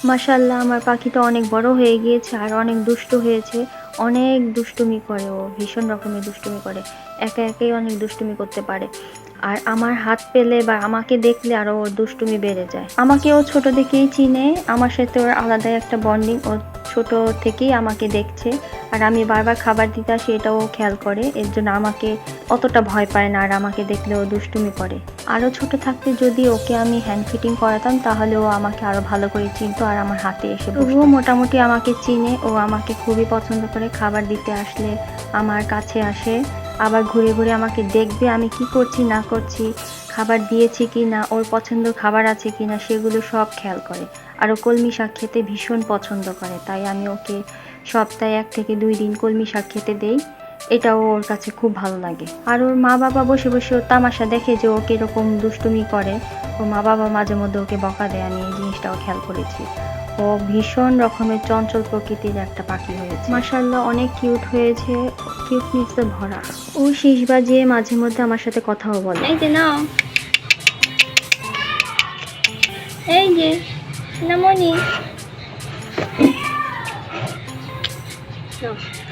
মাশাআল্লাহ, আমার পাখিটা অনেক বড় হয়ে গিয়েছে আর অনেক দুষ্টু হয়েছে। অনেক দুষ্টুমি করে, ও ভীষণ রকমের দুষ্টুমি করে, একা একাই অনেক দুষ্টুমি করতে পারে। আর আমার হাত পেলে বা আমাকে দেখলে আরও ওর দুষ্টুমি বেড়ে যায়। আমাকে ও ছোট থেকেই চিনে, আমার সাথে ওর আলাদাই একটা বন্ডিং। ও ছোট থেকেই আমাকে দেখছে, আর আমি বারবার খাবার দিতে আসি এটাও খেয়াল করে, এর জন্য আমাকে অতটা ভয় পায় না, আর আমাকে দেখলে ও দুষ্টুমি করে। আরও ছোট থাকতে যদি ওকে আমি হ্যান্ড ফিটিং করাতাম তাহলে ও আমাকে আরও ভালো করে চিনতো আর আমার হাতে এসে বসতো। ও মোটামুটি আমাকে চিনে, ও আমাকে খুবই পছন্দ করে। খাবার দিতে আসলে আমার কাছে আসে, আবার ঘুরে ঘুরে আমাকে দেখবে আমি কি করছি না করছি, খাবার দিয়েছি কি না, ওর পছন্দের খাবার আছে কি না, সেগুলো সব খেয়াল করে। আর ও কলমি শাক খেতে ভীষণ পছন্দ করে, তাই আমি ওকে সপ্তাহে 1 থেকে 2 দিন কলমি শাক খেতে দেই। এটাও ওর কাছে খুব ভালো লাগে। আর ওর মা বাবা বসে বসে ওর তামাশা দেখে যে ও কীরকম দুষ্টুমি করে। ওর মা বাবা মাঝে মধ্যে ওকে বকা দেয়, আমি এই জিনিসটাও খেয়াল করেছি। ও ভীষণ রকমের চঞ্চল প্রকৃতির একটা পাখি হয়েছে। মাশাআল্লাহ, অনেক কিউট হয়েছে, কিউটনেসে ভরা। ও শীষ বাজিয়ে মাঝে মধ্যে আমার সাথে কথাও বলে। এই যে নাও, এই যে নামনি,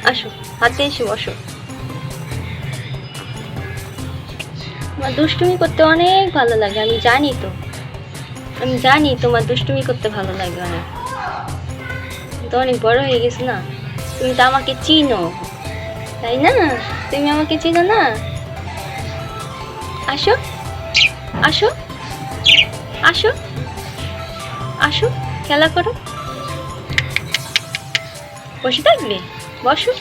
আসো হাতে এসে বসো। আমার দুষ্টুমি করতে অনেক ভালো লাগে, আমি জানি তো, আমি জানি তোমার দুষ্টুমি করতে ভালো লাগে অনেক। তো অনেক বড় হয়ে গেছে না, তুমি তো আমাকে চিনো, তাই না? তুমি আমাকে চিনো না? আসো আসো আসো আসো, খেলা করো। বসে থাকবে? বসো।